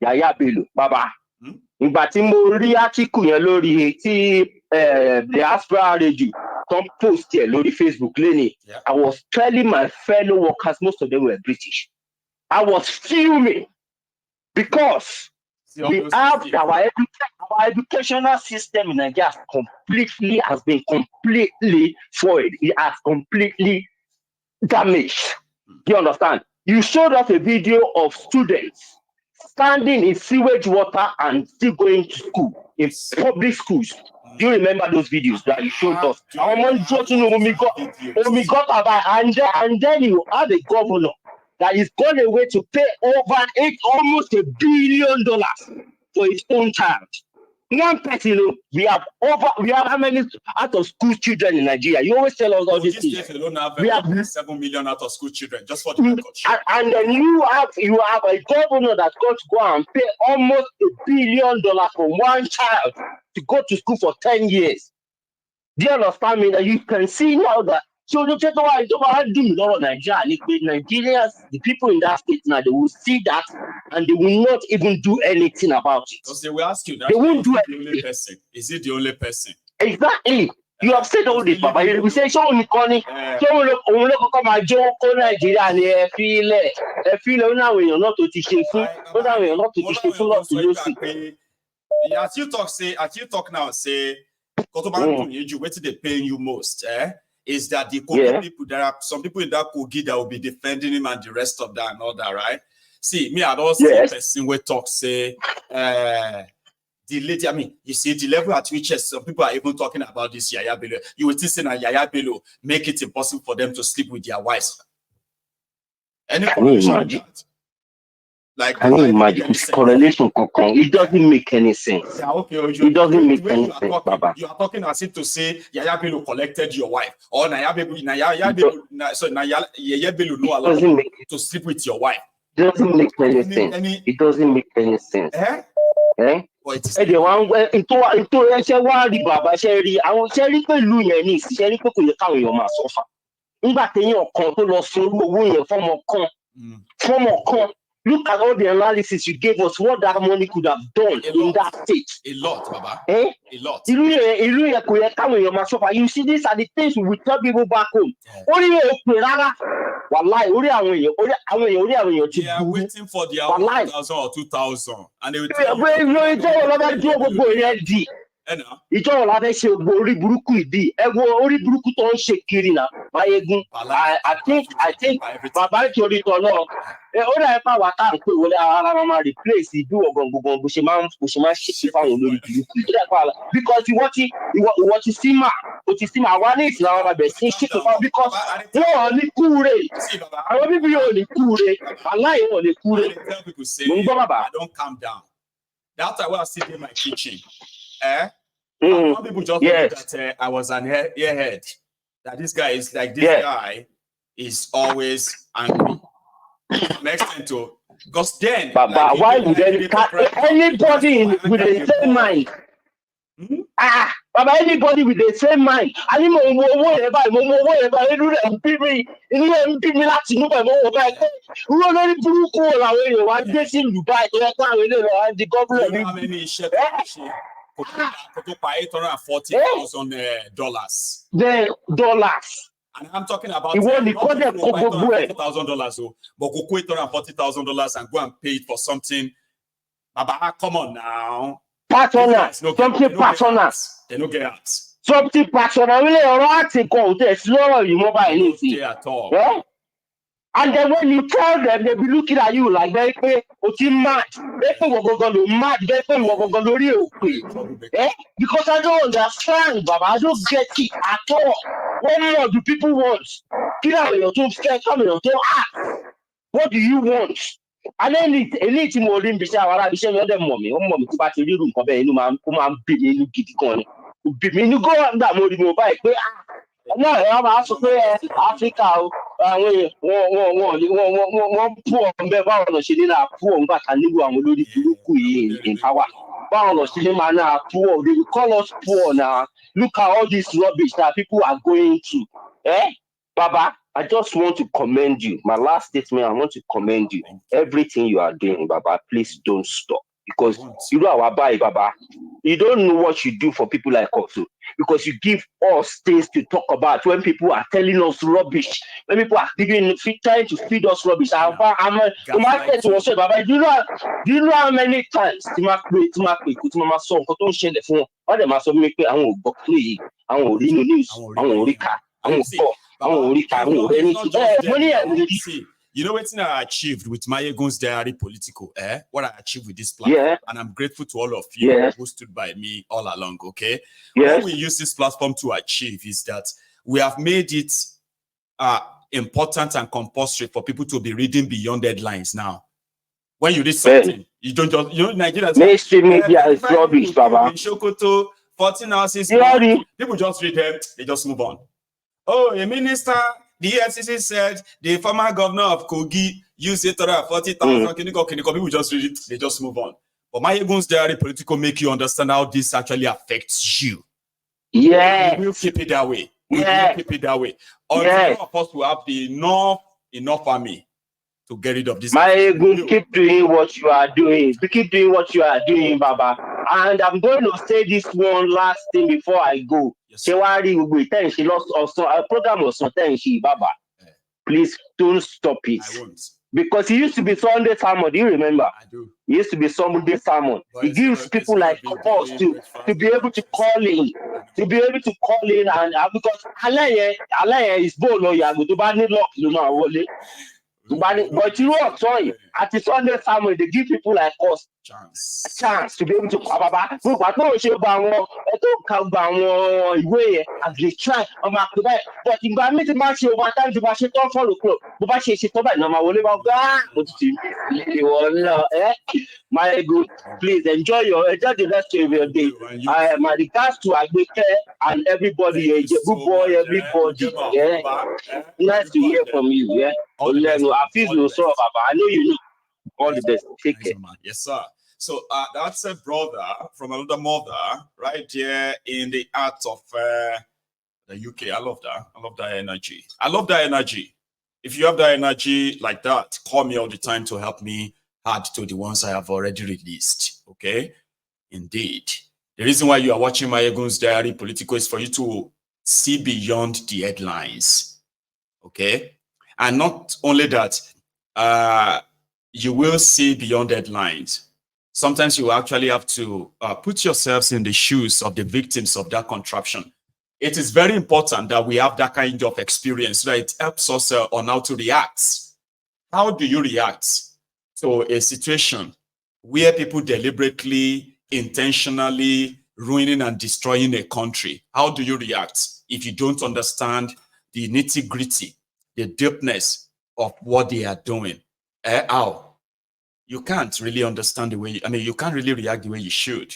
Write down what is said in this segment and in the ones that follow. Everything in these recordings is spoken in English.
Yaya Bello, Baba. Ìgbà tí mo rí article yẹn lórí tí diaspora radio come post here lórí Facebook lẹ́ni, I was telling my fellow workers, most of them were British. I was fuming because we have our educational system in Nigeria has been completely spoiled. It has completely damaged. Do you understand? You showed us a video of students standing in sewage water and still going to school in public schools. Do you remember those videos that you showed us? We got about, and then you have a governor that is gone away to pay almost $1 billion for his own child. One person, we have how many out of school children in Nigeria? You always tell us all these things. We have 7 million out of school children, just for the record. And then you have a governor that's going to go and pay almost $1 billion for one child to go to school for 10 years. Do you understand me? That you can see now that Nigerians, the people in that state now, they will see that and they will not even do anything about it. Because they will ask you, they won't do the only person. Is it the only person? Exactly. You have said all this, Papa. You say, show me, Connie. Show me, come and joke Nigeria and feel now when you're not to teach you. As you talk now, say, what they paying you most, is that the Kogi people, there are some people in that Kogi that will be defending him and the rest of that and all that, right? See, me, I don't see a person where talk say, the lady, I mean, you see the level at which some people are even talking about this Yaya Bello. You will think that Yaya Bello make it impossible for them to sleep with their wives. Any correlation? Like, can you imagine? It's correlation. It doesn't make any sense. Yeah, okay, it doesn't make any sense, Baba. You are talking as if to say Yaya Bello collected your wife, or Yaya Bello no allowed to sleep with your wife. It doesn't make any sense. It doesn't make any sense. Look at all the analysis you gave us, what that money could have done in that state. A lot, Baba. A lot. You see, these are the things we tell people back home. They are waiting for their 1,000 or 2,000. And they will tell you. Ìjọ ọ̀la fẹ́ ṣe orí burúkú ìdí ẹ̀wọ̀ orí burúkú tó ń ṣe kiri náà Máyégún. I think bàbá nítorí tọ̀ náà ó dà pa wà tá à ń pè wọlé ara máa replace ìdú ọ̀gàngùngàn bó ṣe máa ń ṣe fáwọn olórí burúkú because ìwọ ti sí mà wá ní ìsìn àwọn bàbẹ̀ sí ṣe fún because wọ́n ní kúure àwọn bíbí yóò ní kúure aláì wọ́n ní kúure. Mo ń gbọ́ bàbá. I don't calm down. That's why I sit in my kitchen. Some people just think that I was an airhead. That this guy is like guy is always angry. Next thing to because then Baba, why would anybody with the same mind? Baba, anybody with the same mind. I need $840,000. And I'm talking about $840,000, but go $840,000 and go and pay it for something. Baba, come on now. Personal, something personal. They don't get out. Something personal. Really, there's no mobile anything at all. Yeah? And then when you tell them, they'll be looking at you like they pay mad. They pay mad. They pay because I don't understand, Baba. I don't get it at all. What more do people want? Get out of your tomb, come in your tomb. What do you want? And then elite more than Bisha, them mommy, to pass the room, you go on that mobile. No, I'm also Africa. One poor she didn't have poor back and you in power. She poor. They will call us poor now. Look at all this rubbish that people are going through. Baba, I just want to commend you. My last statement, I want to commend you. Everything you are doing, Baba, please don't stop. Because you know our buy, Baba. You don't know what you do for people like us. Because you give us things to talk about when people are telling us rubbish. When people are trying to feed us rubbish. Baba, do you know how many times See, you know what I achieved with Mayegun's Diary Political, what I achieved with this platform, and I'm grateful to all of you who stood by me all along, okay? What we use this platform to achieve is that we have made it important and compulsory for people to be reading beyond deadlines now. When you read something, you don't just, Nigeria. Mainstream media is rubbish, Baba. In Sokoto, 14 hours is people just read them, they just move on. Oh, a minister, the EFCC said the former governor of Kogi used 840,000. People just read it, they just move on. But Mayegun's Diary Political make you understand how this actually affects you. Yeah. We will keep it that way. We will keep it that way. Until all of us will have the enough army to get rid of this. Mayegun, keep doing what you are doing. Keep doing what you are doing, Baba. And I'm going to say this one last thing before I go. Shewari will she lost also a program was something Baba. Please don't stop it. I won't. Because it used to be Sunday sermon. Do you remember? I do. It used to be Sunday sermon. It gives people like us to be able to call in. To be able to call in and because Alaye is bold lawyer, to bad luck, But you know what, sorry, at the Sunday sermon, they give people like us a chance to be able to come back. But no, she don't come back away and they try on my today. But in my meeting, match you one time to match it on follow club. But she told me, no, my only about my good, please enjoy the rest of your day. My regards to Agbeke and everybody, good boy, everybody. Nice to hear from you. Yeah. I feel you so, Baba. I know you know. All the best. Take care. Yes, sir. So that's a brother from another mother right there in the heart of the UK. I love that. I love that energy. I love that energy. If you have that energy like that, call me all the time to help me add to the ones I have already released. Okay? Indeed. The reason why you are watching Mayegun's Diary Political is for you to see beyond the headlines. Okay? And not only that, you will see beyond headlines. Sometimes you actually have to put yourselves in the shoes of the victims of that contraption. It is very important that we have that kind of experience so that it helps us on how to react. How do you react to a situation where people deliberately, intentionally ruining and destroying a country? How do you react if you don't understand the nitty-gritty, the deepness of what they are doing? How? You can't really understand the way, you can't really react the way you should.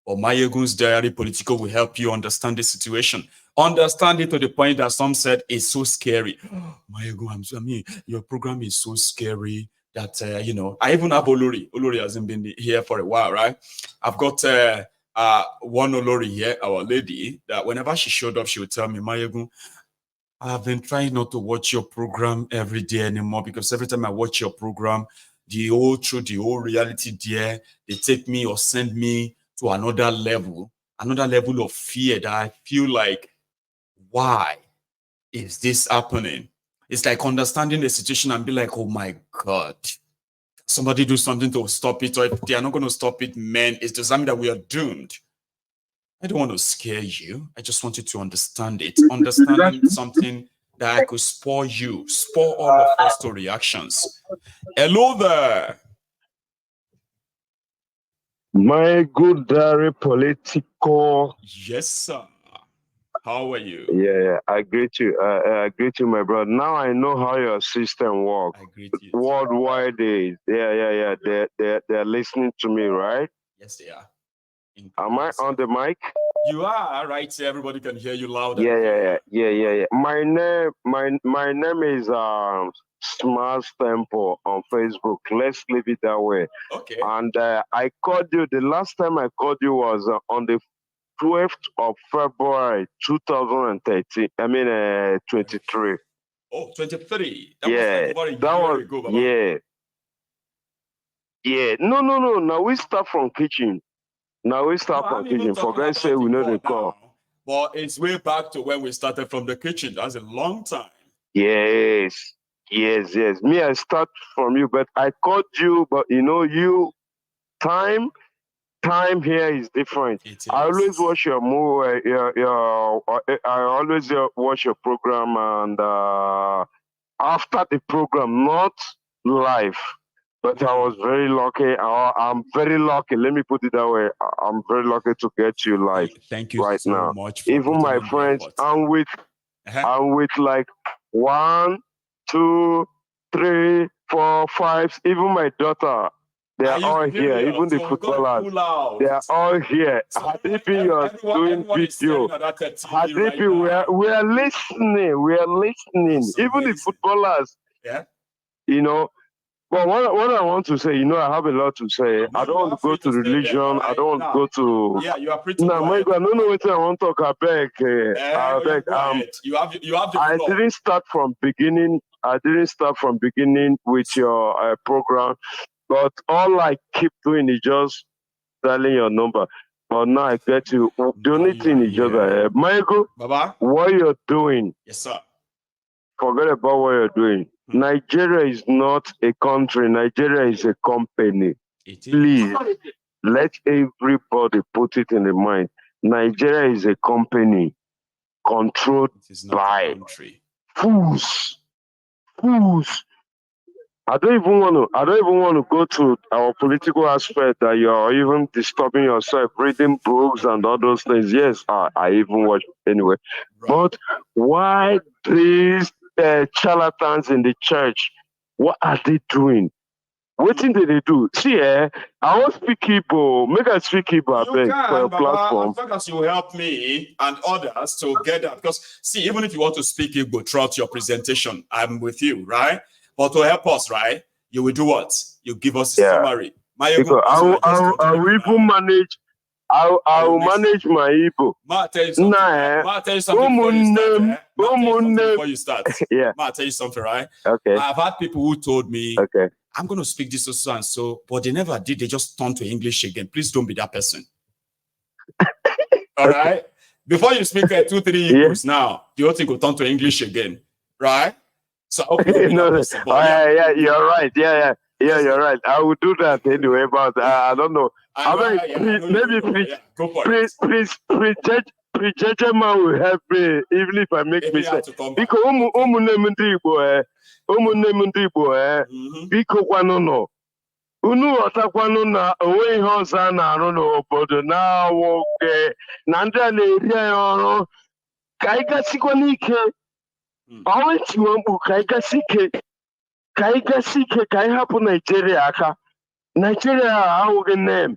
Or Mayegun's Diary Political will help you understand the situation. Understand it to the point that some said it's so scary. Mayegun, your program is so scary that, I even have Olori. Olori hasn't been here for a while, right? I've got one Olori here, our lady, that whenever she showed up, she would tell me, Mayegun, I've been trying not to watch your program every day anymore because every time I watch your program, the whole reality there, they take me or send me to another level of fear that I feel like, why is this happening? It's like understanding the situation and be like, oh my God, somebody do something to stop it. Or if they are not going to stop it, man, it's just something that we are doomed. I don't want to scare you. I just want you to understand it. Understanding something that I could spoil all of us to reactions. Hello there. My good Diary Political. Yes, sir. How are you? Yeah, I greet you. I greet you, my brother. Now I know how your system works. I greet you. Worldwide days. Yeah. They're listening to me, right? Yes, they are. Am I on the mic? You are right. So everybody can hear you loud. Yeah. My name is Smart Temple on Facebook. Let's leave it that way. Okay. And I called you. The last time I called you was on the 12th of February 2013. 23. Oh, 23. That was like over a year ago, Baba. Yeah. No. Now we start from kitchen. For guys say we know the call. But it's way back to when we started from the kitchen. That's a long time. Yes. Me, I start from you, but I called you, but you time here is different. I always watch your movie, I always watch your program, and after the program, not live. But I was very lucky. I'm very lucky. Let me put it that way. I'm very lucky to get you live. Thank you right so now. much. For even my friends, I'm with like 1, 2, 3, 4, 5. Even my daughter, they are all here. Even the footballers, they are all here. Hadipi, you're doing video. Hadipi, we are listening. We are listening. Even the footballers. Yeah. But what I want to say, I have a lot to say. I don't want to go to religion. I don't want to go to. Yeah, you are pretty. No, my God, no, what I want to talk. I beg. You have the I floor. didn't start from beginning. With your program, but all I keep doing is just dialing your number. But now I get you. The only thing is just Michael, Baba, what you're doing. Yes, sir. Forget about what you're doing. Nigeria is not a country. Nigeria is a company. Please, let everybody put it in the mind. Nigeria is a company controlled by fools. I don't even want to go to our political aspect that you're even disturbing yourself, reading books and all those things. Yes, I even watch anyway. But why these charlatans in the church? What are they doing? What did they do? See, I want to speak Igbo. Make us speak Igbo for your platform. As long as you help me and others to get that. Because, see, even if you want to speak Igbo throughout your presentation, I'm with you, right? But to help us, right, you will do what? You give us a summary. I will even manage. I will manage my Igbo. I'll tell you something before you start. Yeah. I'll tell you something, right? Okay. I've had people who told me, okay, I'm going to speak this so and so, but they never did. They just turned to English again. Please don't be that person. All right? Before you speak 2, 3 English now, the whole thing will turn to English again. Right? So I hope you don't be that person. But, yeah, you're right. Yeah, you're right. I will do that anyway, but I don't know. Please, prejudge man will help me, even if I make mistakes. Because biko kwanono. Unu ọtakwanụ na onwe ihe ọzọ a na-arụ n'obodo na-awụke na ndị a na-eri anyị ọrụ ka anyị gasikwa n'ike ọnwa tiwe mkpu ka anyị gasi ike ka anyị hapụ Naijiria aka. Naijiria ahụghị nne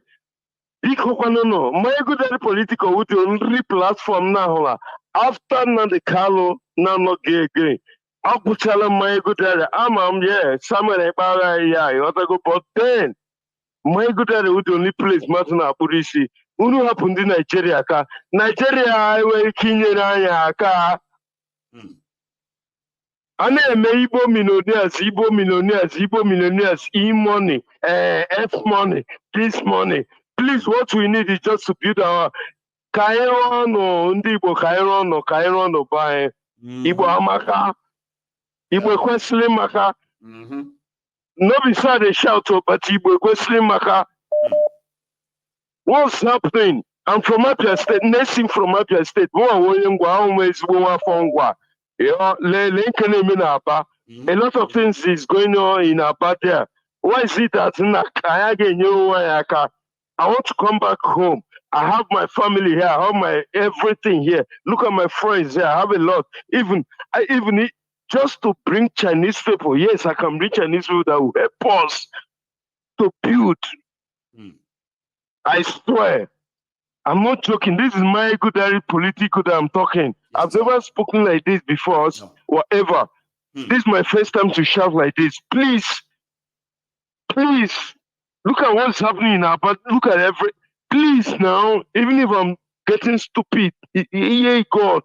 biko kwanụnụ my good political with nri platform na ahụla after Nnamdi Kanu na anọghị again agwụchala my good ama m Samuel Ekpara ya ịghọtago, but then my good with the only place mmadụ na-akpụrụ isi unu hapụ ndị Naijiria aka. Naijiria enweghị ike inyere anyị aka. A na-eme Igbo millionaires, e-money, F-money, this money. Please, what we need is just to build our Kairo, ndị Igbo Kairo by Igbo amaka, Igbo kwesịrị maka. No be sad they shout, but Igbo kwesịrị maka. What's happening? I'm from Abia State, nursing from Abia State. A lot of things is going on in Aba there. Why is it that I want to come back home? I have my family here. I have my everything here. Look at my friends here. I have a lot. Even just to bring Chinese people. Yes, I can bring Chinese people that will help us to build. I swear. I'm not joking. This is my good political that I'm talking. I've never spoken like this before, whatever. This is my first time to shout like this. Please, look at what's happening now, but look at please now, even if I'm getting stupid, God,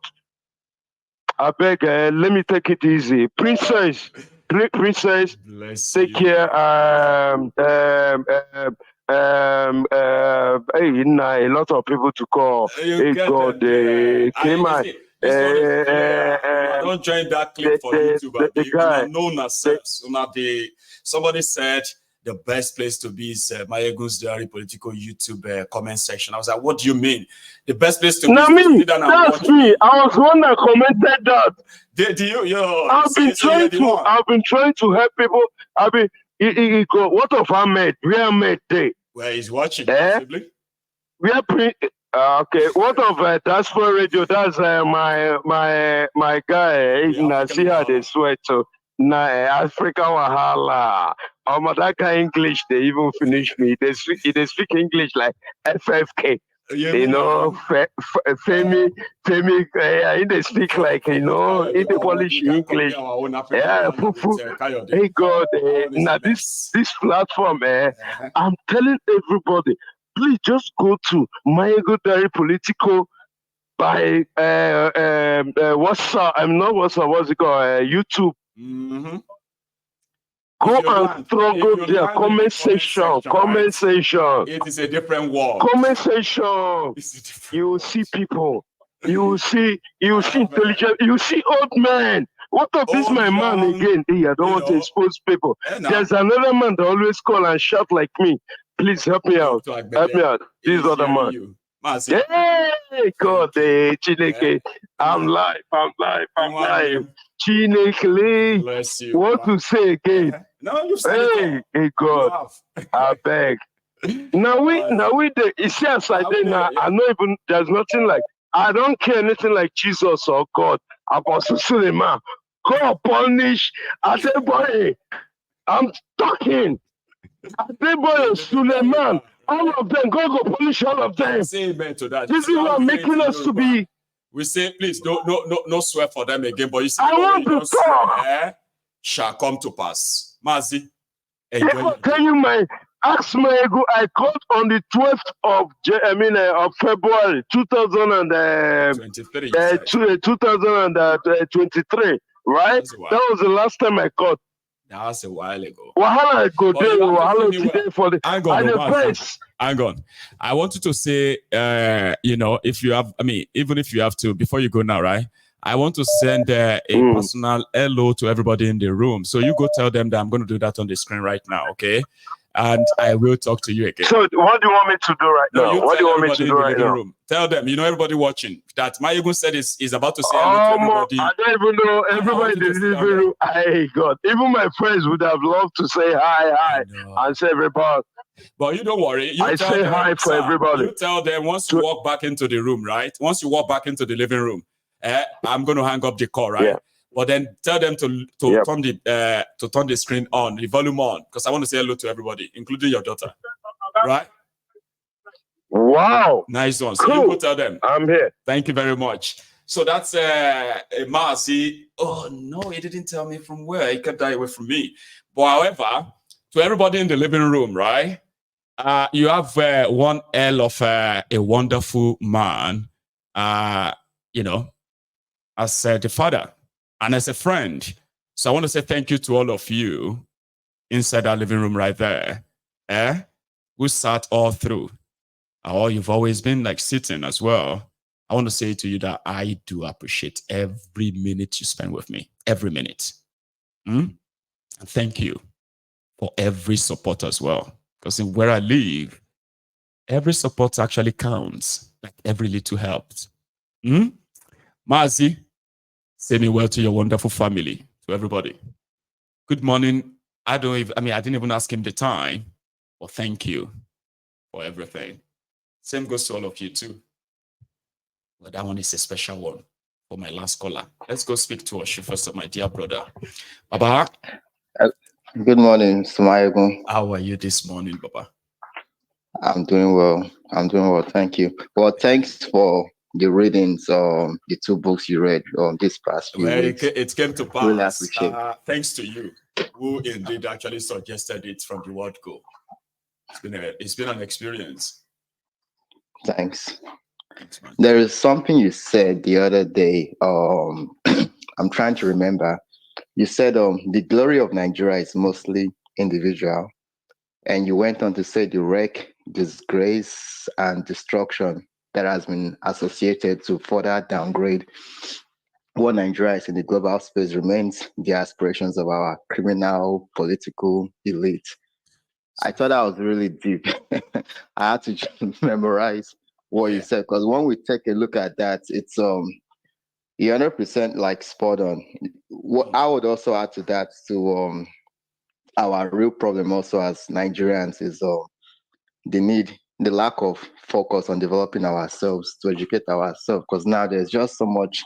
I beg, let me take it easy. Princess, Princess, take care. Hey, nah, a lot of people to call. Hey, God, don't join that clip for YouTube. The guy, known ourselves. Somebody said the best place to be is Mayegun's Diary Political YouTube comment section. I was like, what do you mean? The best place to be is me. That's me. I was one that commented that. I've been trying to help people. What of Ahmed? Where Ahmed day? Where he's watching, possibly. We are okay. What of Diaspora Radio? That's my guy. See how they sweat. So Africa Wahala. That guy English, they even finish me. They speak English like FFK. You know, Femi, they speak like, you know, in the Polish English. Yeah, hey God, now this platform, I'm telling everybody, please just go to Mayego Diary Political by WhatsApp. I'm not WhatsApp. What's it called? YouTube. Mm-hmm. Go and struggle there. Comment section. Comment section. It is a different world. Comment section. You will see people. You will see intelligent. You see old men. What of this my man again? Hey, I don't want to expose people. There's another man that always call and shout like me. Please help me out. Help me out. This other man. Hey, God, Chineke. I'm live. Chineke. Bless you. What to say again? No, you said it. Hey, God. I beg. Now we you see as I did now, I know even there's nothing like, I don't care anything like Jesus or God. Apostle Suleiman. God punish. I say, boy, I'm talking. I say, boy, Suleiman. All of them, God go punish all of them. Say amen to that. This is what making us to be. We say, please, no swear for them again. But you see, I want to talk. Shall come to pass. Mazi. If tell you ask my ego, I called on the 12th of February 2023, right? That was the last time I called. That was a while ago. Wahala go there, wahala today for the hang on. I want you to say, if you have, even if you have to, before you go now, right? I want to send a personal hello to everybody in the room. So you go tell them that I'm going to do that on the screen right now, okay? And I will talk to you again. So what do you want me to do right now? What do you want me to do right now? Room. Tell them, everybody watching, that Mayegun said is about to say hello to everybody. I don't even know. Everybody in the living room. Hey, God. Even my friends would have loved to say hi, and say everybody. But you don't worry. I say hi for everybody. You tell them once you walk back into the room, right? Once you walk back into the living room, I'm going to hang up the call, right? Yeah. But then tell them to turn the screen on, the volume on, because I want to say hello to everybody, including your daughter, right? Wow, nice one. So cool. You go tell them. I'm here. Thank you very much. So that's Marcy. Oh no, he didn't tell me from where. He kept that away from me. But however, to everybody in the living room, right? You have one hell of a wonderful man. As the father and as a friend. So I want to say thank you to all of you inside our living room right there, who sat all through. Or you've always been like sitting as well. I want to say to you that I do appreciate every minute you spend with me, every minute. And thank you for every support as well. Because in where I live, every support actually counts, like every little helps. Mazi, say me well to your wonderful family, to everybody. Good morning. I didn't even ask him the time, but thank you for everything. Same goes to all of you too. But that one is a special one for my last caller. Let's go speak to Oshu first, my dear brother. Baba. Good morning, Mr. Mayegun. How are you this morning, Baba? I'm doing well. Thank you. Well, thanks for the readings, the two books you read this past few weeks. It came to pass. Really appreciate thanks to you, who indeed actually suggested it from the word go. It's been an experience. Thanks. There is something you said the other day I'm trying to remember. You said the glory of Nigeria is mostly individual, and you went on to say the wreck, disgrace, and destruction that has been associated to further downgrade what Nigeria is in the global space remains the aspirations of our criminal political elite. I thought that was really deep. I had to just memorize what you said because when we take a look at that, it's 100% like spot on. What I would also add to that our real problem also as Nigerians is the lack of focus on developing ourselves to educate ourselves because now there's just so much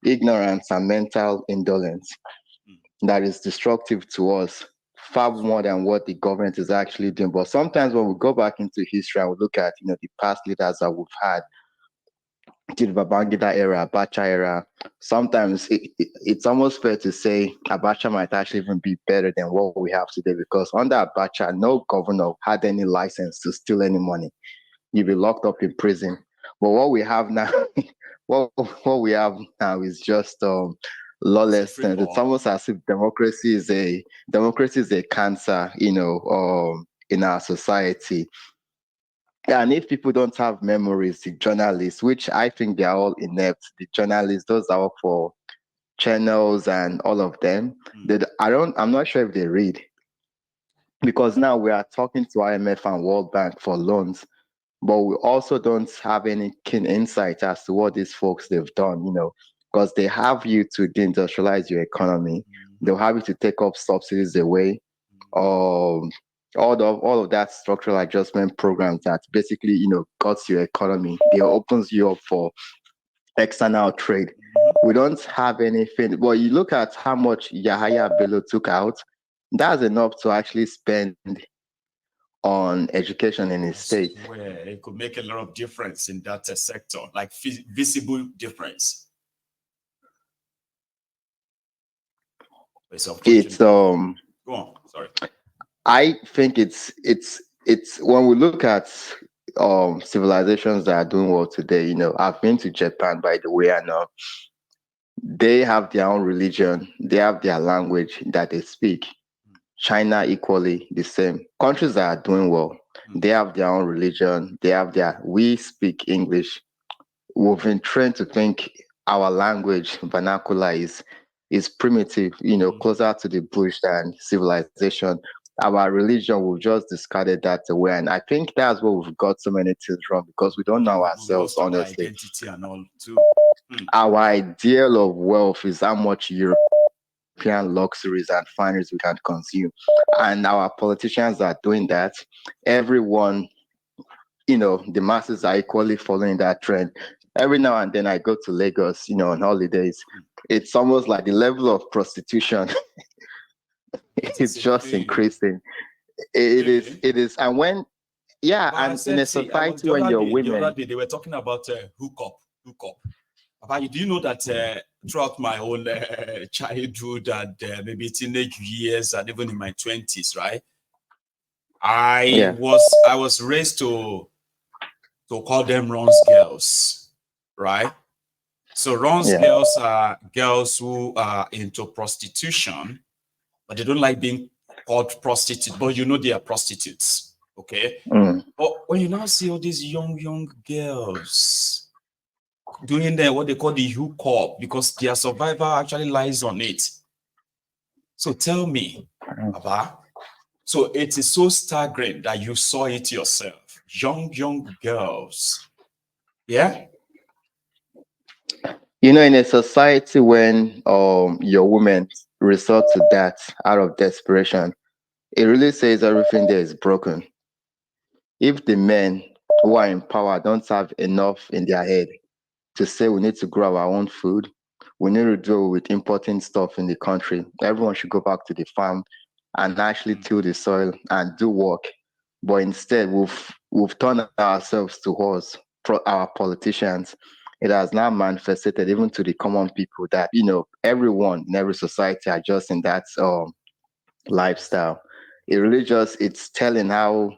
ignorance and mental indolence that is destructive to us far more than what the government is actually doing. But sometimes when we go back into history and we look at the past leaders that we've had, the Babangida era, Abacha era, sometimes it's almost fair to say Abacha might actually even be better than what we have today because under Abacha, no governor had any license to steal any money. You'd be locked up in prison. But what we have now, what we have now is just lawlessness. It's almost as if democracy is a cancer, in our society. And if people don't have memories, the journalists, which I think they are all inept, the journalists, those are all for channels and all of them. I'm not sure if they read because now we are talking to IMF and World Bank for loans, but we also don't have any keen insight as to what these folks they've done, because they have you to deindustrialize your economy. They'll have you to take up subsidies away. All of that structural adjustment programs that basically, cuts your economy. It opens you up for external trade. We don't have anything. But you look at how much Yahaya Bello took out, that's enough to actually spend on education in his state. Where it could make a lot of difference in that sector, like visible difference. It's Go on. Sorry. I think it's when we look at civilizations that are doing well today. I've been to Japan, by the way, and they have their own religion, they have their language that they speak. China equally the same. Countries that are doing well, they have their own religion, we speak English. We've been trained to think our language vernacular is primitive, closer to the bush than civilization. Our religion, we've just discarded that away. And I think that's where we've got so many things wrong because we don't know ourselves, honestly. Our identity and all too. Our ideal of wealth is how much European luxuries and fineries we can consume. And our politicians are doing that. Everyone, the masses are equally following that trend. Every now and then I go to Lagos, on holidays. It's almost like the level of prostitution is just increasing. It is. And when, and in a society when you're women. The other day, they were talking about hookup. About, do you know that throughout my whole childhood and maybe teenage years and even in my 20s, right? I was raised to call them Ron's girls, right? So Ron's girls are girls who are into prostitution, but they don't like being called prostitutes, but they are prostitutes, okay? But when you now see all these young girls doing what they call the hookup, because their survival actually lies on it. So tell me, Abba, so it is so staggering that you saw it yourself. Young girls. Yeah? In a society when your women resort to that out of desperation, it really says everything there is broken. If the men who are in power don't have enough in their head to say we need to grow our own food, we need to deal with importing stuff in the country, everyone should go back to the farm and actually till the soil and do work. But instead, we've turned ourselves towards our politicians. It has now manifested even to the common people that everyone in every society are just in that lifestyle. It really it's telling how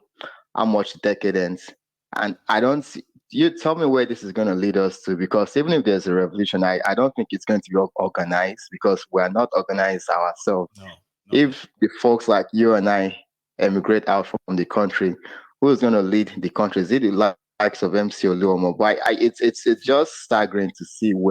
much decadence, and I don't see, you tell me where this is going to lead us to, because even if there's a revolution, I don't think it's going to be organized, because we're not organized ourselves. No. If the folks like you and I emigrate out from the country, who's going to lead the country? Is it the likes of MC Oluomo? But it's just staggering to see where